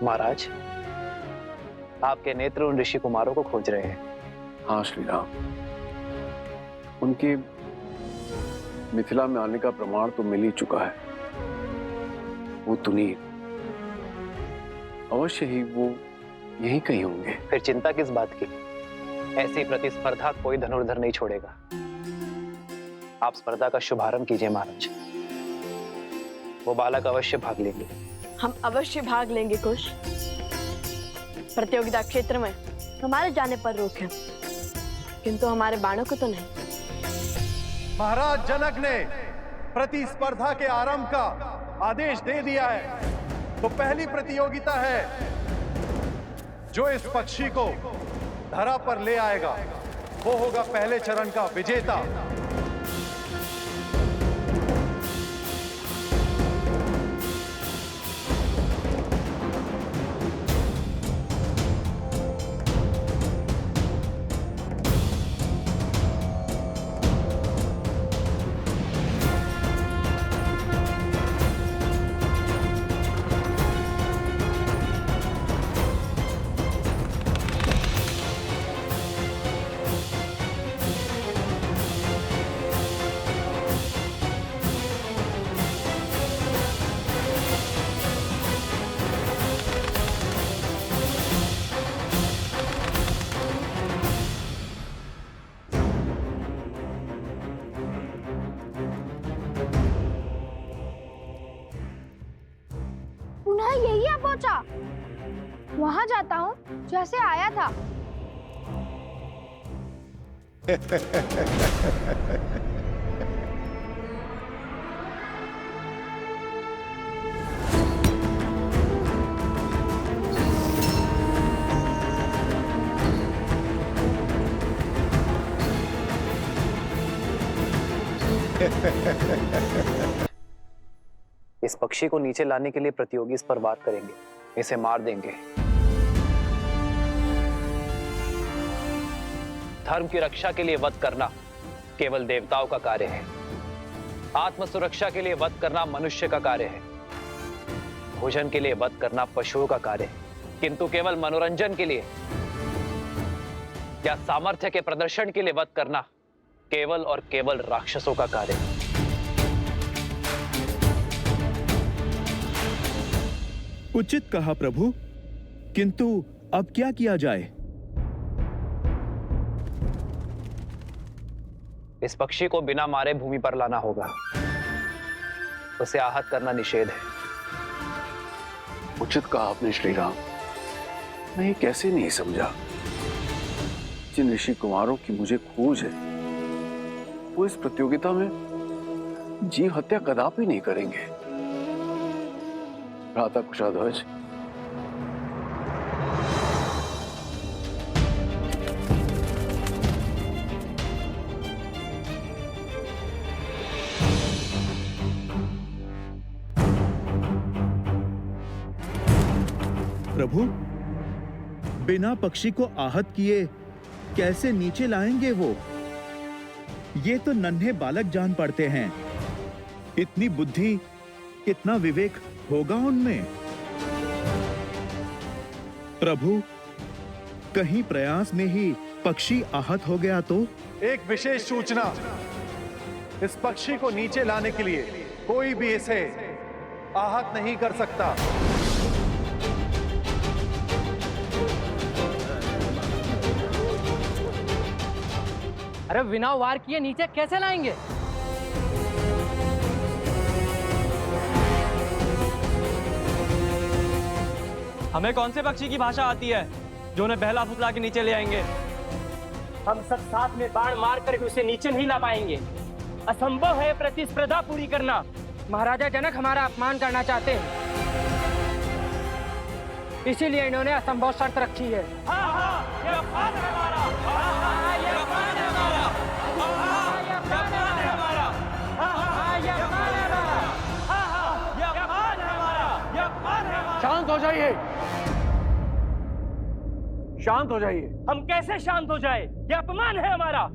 महाराज, आपके नेत्र उन ऋषि कुमारों को खोज रहे हैं। हाँ श्री राम, उनके मिथिला में आने का प्रमाण तो मिल ही चुका है। वो तुनीर, अवश्य ही वो यहीं कहीं होंगे। फिर चिंता किस बात की? ऐसी प्रतिस्पर्धा कोई धनुर्धर नहीं छोड़ेगा। आप स्पर्धा का शुभारंभ कीजिए महाराज। वो बालक अवश्य भाग लेंगे। हम अवश्य भाग लेंगे कुश। प्रतियोगिता क्षेत्र में हमारे जाने पर रोक है, किंतु हमारे बाणों को तो नहीं। महाराज जनक ने प्रतिस्पर्धा के आरंभ का आदेश दे दिया है, तो पहली प्रतियोगिता है जो इस पक्षी को धरा पर ले आएगा वो होगा पहले चरण का विजेता। पुनः यही आ पहुंचा। वहां जाता हूँ जैसे आया था। इस पक्षी को नीचे लाने के लिए प्रतियोगी इस पर वार करेंगे, इसे मार देंगे। धर्म की रक्षा के लिए वध करना केवल देवताओं का कार्य है। आत्म सुरक्षा के लिए वध करना मनुष्य का कार्य है। भोजन के लिए वध करना पशुओं का कार्य है, किंतु केवल मनोरंजन के लिए या सामर्थ्य के प्रदर्शन के लिए वध करना केवल और केवल राक्षसों का कार्य है। उचित कहा प्रभु, किंतु अब क्या किया जाए? इस पक्षी को बिना मारे भूमि पर लाना होगा। उसे आहत करना निषेध है। उचित कहा आपने श्री राम। मैं ये कैसे नहीं समझा। जिन ऋषि कुमारों की मुझे खोज है वो इस प्रतियोगिता में जीव हत्या कदापि नहीं करेंगे। भ्राता कुशाध्वज, प्रभु, बिना पक्षी को आहत किए कैसे नीचे लाएंगे वो? ये तो नन्हे बालक जान पड़ते हैं। इतनी बुद्धि, इतना विवेक होगा उनमें? प्रभु, कहीं प्रयास में ही पक्षी आहत हो गया तो? एक विशेष सूचना, इस पक्षी को नीचे लाने के लिए कोई भी इसे आहत नहीं कर सकता। अरे बिना वार किए नीचे कैसे लाएंगे? हमें कौन से पक्षी की भाषा आती है जो उन्हें बहला फुसला के नीचे ले आएंगे? हम सब साथ में बाण मार कर उसे नीचे नहीं ला पाएंगे। असंभव है प्रतिस्पर्धा पूरी करना। महाराजा जनक हमारा अपमान करना चाहते हैं, इसीलिए इन्होंने असंभव शर्त रखी है। शांत हो जाइए, शांत हो जाइए। हम कैसे शांत हो जाए? यह अपमान है हमारा।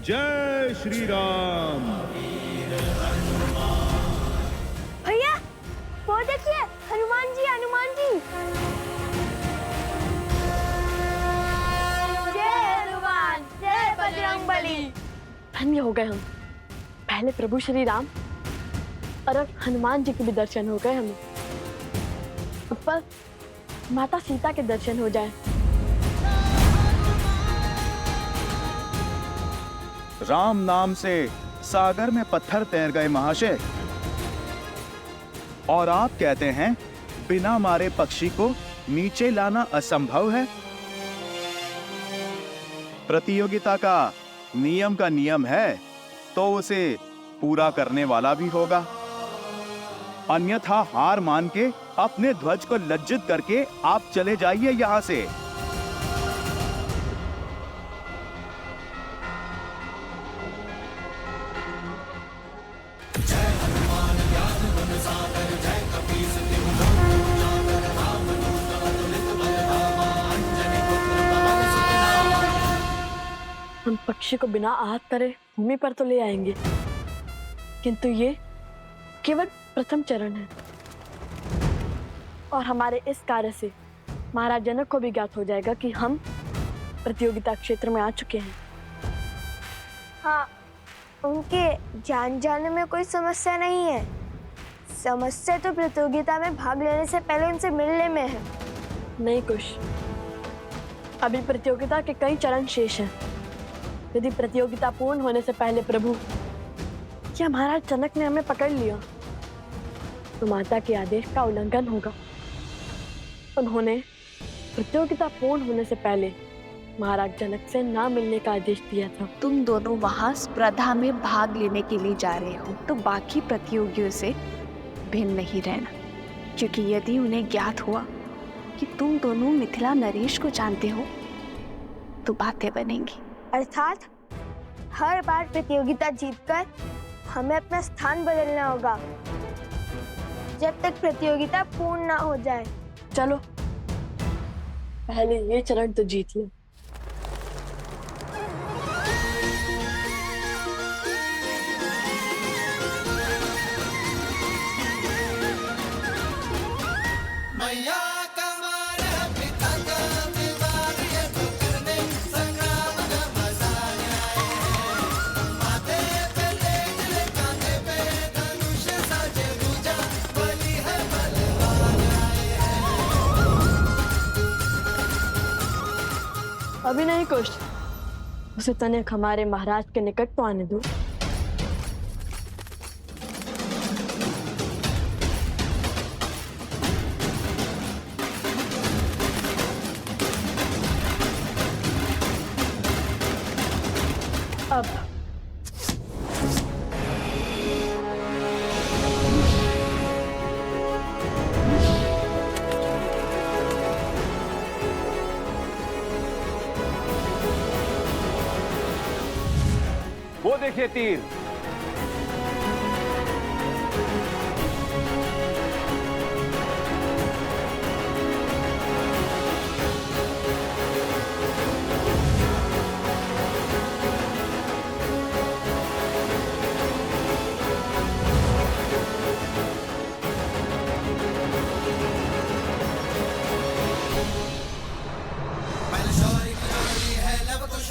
जय श्री राम। धन्य हो गए हम। पहले प्रभु श्री राम और अब हनुमान जी के भी दर्शन हो गए हमें। ऊपर माता सीता के दर्शन हो जाए। राम नाम से सागर में पत्थर तैर गए महाशय। और आप कहते हैं बिना मारे पक्षी को नीचे लाना असंभव है। प्रतियोगिता का नियम है तो उसे पूरा करने वाला भी होगा, अन्यथा हार मान के अपने ध्वज को लज्जित करके आप चले जाइए यहां से। हम पक्षी को बिना आहत करे भूमि पर तो ले आएंगे, किंतु ये केवल प्रथम चरण है और हमारे इस कार्य से महाराज जनक को भी ज्ञात हो जाएगा कि हम प्रतियोगिता क्षेत्र में आ चुके हैं। हाँ, उनके जान जाने में कोई समस्या नहीं है। समस्या तो प्रतियोगिता में भाग लेने से पहले उनसे मिलने में है। नहीं कुश, अभी प्रतियोगिता के कई चरण शेष हैं। यदि प्रतियोगिता पूर्ण होने से पहले प्रभु या महाराज जनक ने हमें पकड़ लिया तो माता के आदेश का उल्लंघन होगा। उन्होंने प्रतियोगिता पूर्ण होने से पहले महाराज जनक से ना मिलने का आदेश दिया था। तुम दोनों वहां स्पर्धा में भाग लेने के लिए जा रहे हो तो बाकी प्रतियोगियों से भिन्न नहीं रहना, क्योंकि यदि उन्हें ज्ञात हुआ कि तुम दोनों मिथिला नरेश को जानते हो तो बातें बनेंगी। अर्थात हर बार प्रतियोगिता जीतकर हमें अपना स्थान बदलना होगा जब तक प्रतियोगिता पूर्ण ना हो जाए। चलो पहले ये चरण तो जीत लो। अभी नहीं कुछ, उसे तनिक हमारे महाराज के निकट तो आने दो। अब वो देखिए तीर।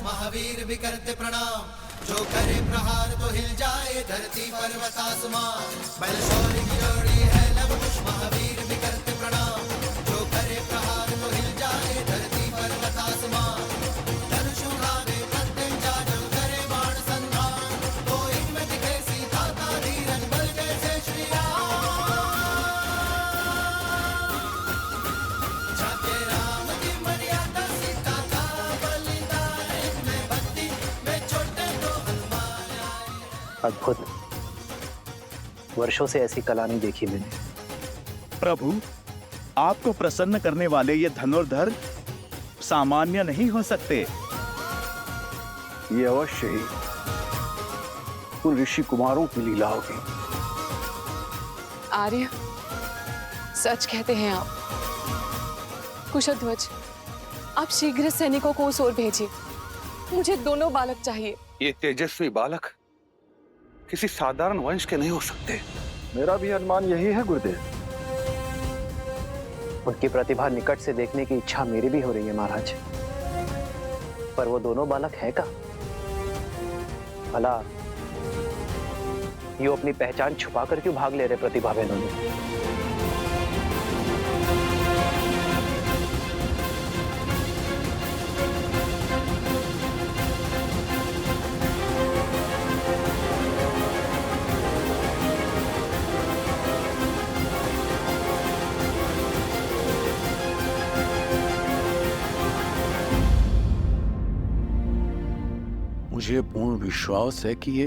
महावीर भी करते प्रणाम, जो करे प्रहार तो हिल जाए धरती पर्वत आसमान। बलशौरी की जोड़ी है लव कुश महावीर भी करते प्रणाम, जो करे प्रहार तो हिल जाए धरती पर्वत आसमान। धनुष उठावे प्रत्यंचा जब करे बाण संधान, तो इनमें दिखे सीता का धीरज बल जैसे श्री राम। जाके राम की मर्यादा सीता का बलिदान, इनमें भक्ति में छोटे तो हनुमान आए। अद्भुत, वर्षों से ऐसी कला नहीं देखी मैंने। प्रभु, आपको प्रसन्न करने वाले ये धनुर्धर सामान्य नहीं हो सकते। ये अवश्य ही उन ऋषि कुमारों की लीला होगी। आर्य, सच कहते हैं आप। कुशध्वज, आप शीघ्र सैनिकों को उस ओर भेजिए। मुझे दोनों बालक चाहिए। ये तेजस्वी बालक किसी साधारण वंश के नहीं हो सकते। मेरा भी अनुमान यही है गुरुदेव। उनकी प्रतिभा निकट से देखने की इच्छा मेरी भी हो रही है महाराज, पर वो दोनों बालक है का? भला यूं अपनी पहचान छुपाकर क्यों भाग ले रहे प्रतिभा बहनों? मुझे पूर्ण विश्वास है कि ये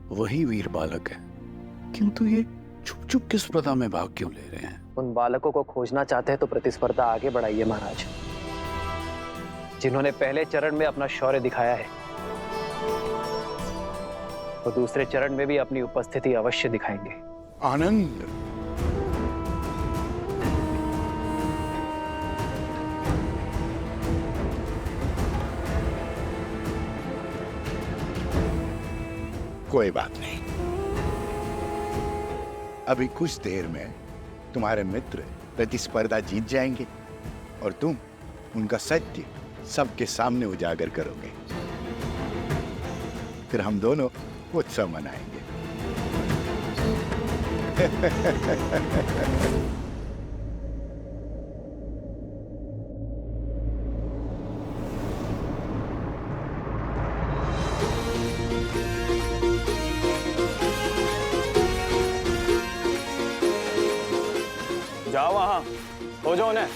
वही वीर बालक है, किंतु ये चुप चुप किस प्रथा में भाग क्यों ले रहे हैं? उन बालकों को खोजना चाहते हैं तो प्रतिस्पर्धा आगे बढ़ाइए महाराज। जिन्होंने पहले चरण में अपना शौर्य दिखाया है वो दूसरे चरण में भी अपनी उपस्थिति अवश्य दिखाएंगे। आनंद, कोई बात नहीं, अभी कुछ देर में तुम्हारे मित्र प्रतिस्पर्धा जीत जाएंगे और तुम उनका सत्य सबके सामने उजागर करोगे। फिर हम दोनों उत्सव मनाएंगे। जाओ वहां, हो जाओ उन्हें।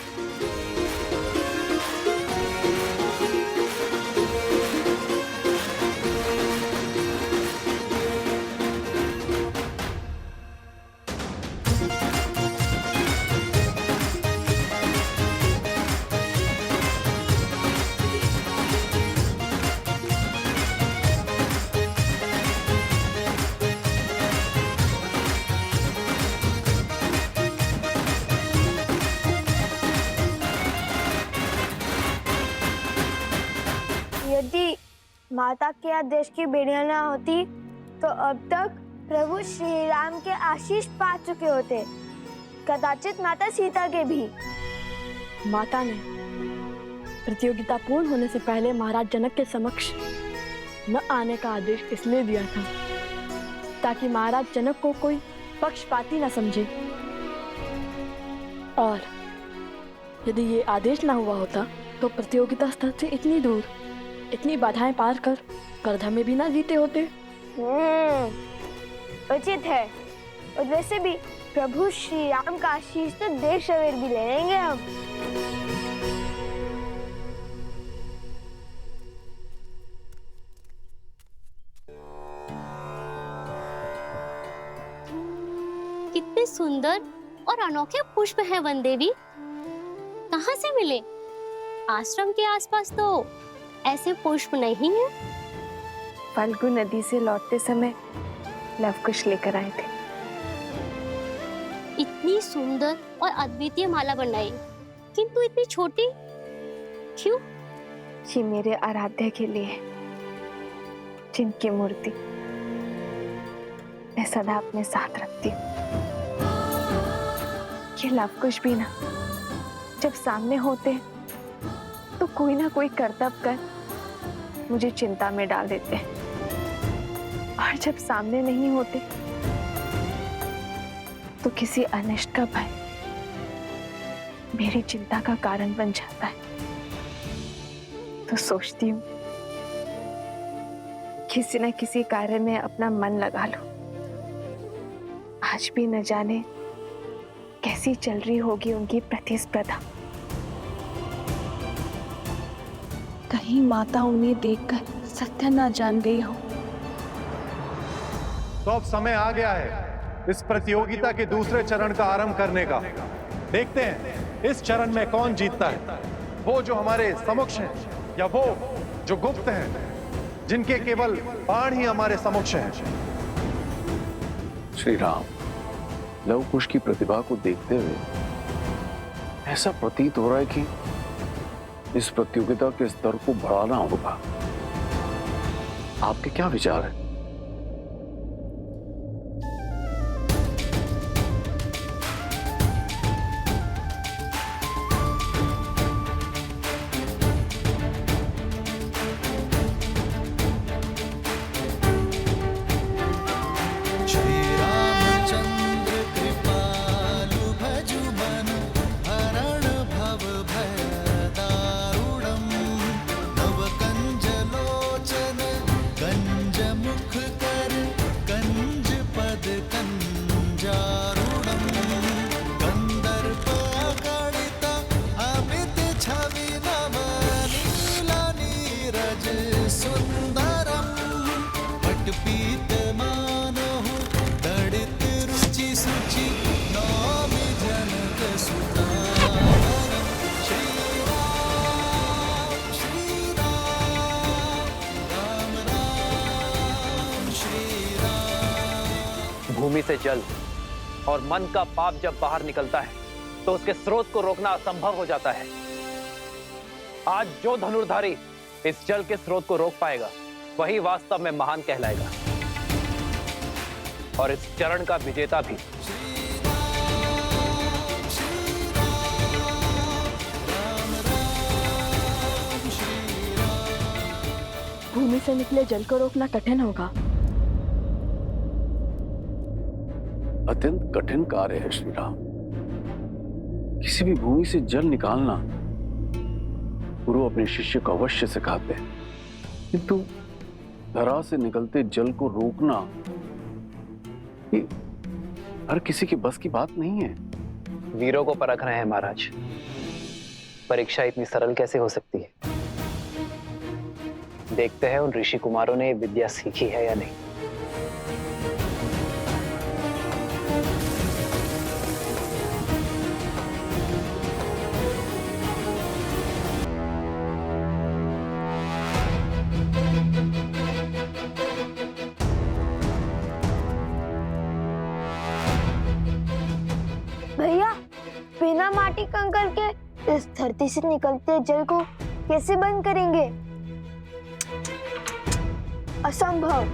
यदि माता के आदेश की बेड़ियां ना होती तो अब तक प्रभु श्री राम के आशीष पा चुके होते, कदाचित माता सीता के भी। माता ने प्रतियोगिता पूर्ण होने से पहले महाराज जनक के समक्ष न आने का आदेश इसलिए दिया था ताकि महाराज जनक को कोई पक्षपाती न समझे, और यदि ये आदेश ना हुआ होता तो प्रतियोगिता स्थल से इतनी दूर, इतनी बाधाएं पार कर स्पर्धा में भी ना जीते होते। उचित है। और वैसे भी प्रभु श्री राम का आशीष तो देर सवेर भी ले लेंगे हम। कितने सुंदर और अनोखे पुष्प हैं वन देवी, कहाँ से मिले? आश्रम के आसपास तो ऐसे पुष्प नहीं है। फाल्गु नदी से लौटते समय लवकुश लेकर आए थे। इतनी सुंदर और अद्वितीय माला बनाई, किंतु इतनी छोटी क्यों? ये मेरे आराध्य के लिए, जिनकी मूर्ति मैं सदा अपने साथ रखती हूँ। ये लवकुश भी ना जब सामने होते हैं तो कोई ना कोई करतब कर मुझे चिंता में डाल देते हैं, और जब सामने नहीं होते तो किसी अनिष्ट का भय मेरी चिंता का कारण बन जाता है। तो सोचती हूँ किसी न किसी कार्य में अपना मन लगा लो। आज भी न जाने कैसी चल रही होगी उनकी प्रतिस्पर्धा। कहीं माता उन्हें देखकर सत्य न जान गई हो। तो अब समय आ गया है इस प्रतियोगिता के दूसरे चरण का आरंभ करने का। देखते हैं इस चरण में कौन जीतता है, वो जो हमारे समक्ष हैं या वो जो गुप्त हैं, जिनके केवल बाण ही हमारे समक्ष हैं। श्री राम, लवकुश की प्रतिभा को देखते हुए ऐसा प्रतीत हो रहा है कि इस प्रतियोगिता के स्तर को बढ़ाना होगा। आपके क्या विचार है? सुंदरम पटपीतमानो तडित रुचि सुचि नौमि जनक सुतारम श्री राम राम श्री राम। भूमि से जल और मन का पाप जब बाहर निकलता है तो उसके स्रोत को रोकना असंभव हो जाता है। आज जो धनुर्धारी इस जल के स्रोत को रोक पाएगा वही वास्तव में महान कहलाएगा और इस चरण का विजेता भी। भूमि से निकले जल को रोकना कठिन होगा। अत्यंत कठिन कार्य है श्री राम। किसी भी भूमि से जल निकालना गुरु अपने शिष्य को अवश्य सिखाते हैं, किंतु धरा से निकलते जल को रोकना ये हर किसी के बस की बात नहीं है। वीरों को परख रहे हैं महाराज। परीक्षा इतनी सरल कैसे हो सकती है? देखते हैं उन ऋषि कुमारों ने विद्या सीखी है या नहीं। भैया, बिना माटी कंकड़ के इस धरती से निकलते जल को कैसे बंद करेंगे? असंभव।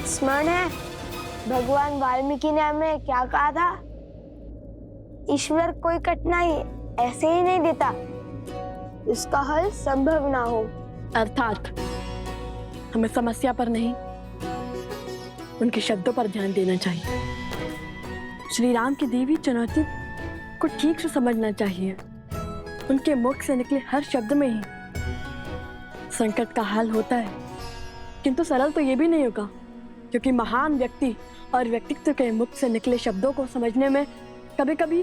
स्मरण है भगवान वाल्मीकि ने हमें क्या कहा था? ईश्वर कोई कठिनाई ऐसे ही नहीं देता, इसका हल संभव ना हो। अर्थात हमें समस्या पर नहीं, उनके शब्दों पर ध्यान देना चाहिए। श्री राम की दी हुई चुनौती को ठीक से समझना चाहिए। उनके मुख से निकले हर शब्द में ही संकट का हल होता है, किंतु सरल तो ये भी नहीं होगा, क्योंकि महान व्यक्ति और व्यक्तित्व के मुख से निकले शब्दों को समझने में कभी कभी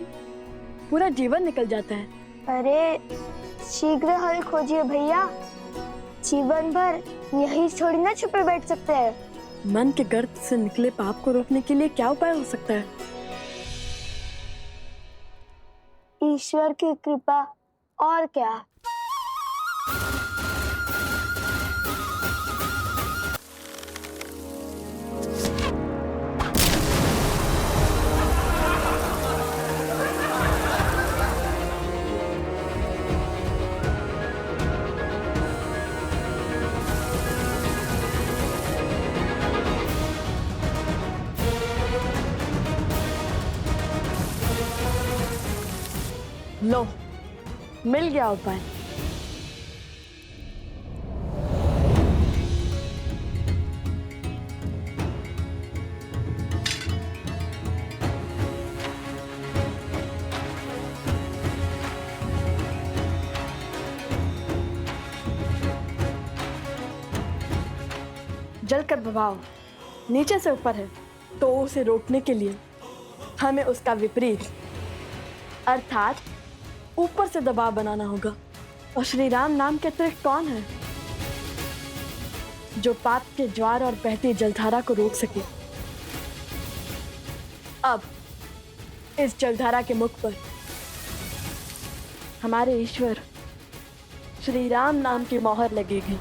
पूरा जीवन निकल जाता है। अरे शीघ्र हल खोजिए भैया, जीवन भर यही थोड़ी ना छुपे बैठ सकते हैं। मन के गर्त से निकले पाप को रोकने के लिए क्या उपाय हो सकता है? ईश्वर की कृपा, और क्या। लो, मिल गया उपाय। जल का प्रभाव नीचे से ऊपर है, तो उसे रोकने के लिए हमें उसका विपरीत अर्थात ऊपर से दबाव बनाना होगा। और श्री राम नाम के अतिरिक्त कौन है जो पाप के ज्वार और बहती जलधारा को रोक सके? अब इस जलधारा के मुख पर हमारे ईश्वर श्री राम नाम की मोहर लगेगी।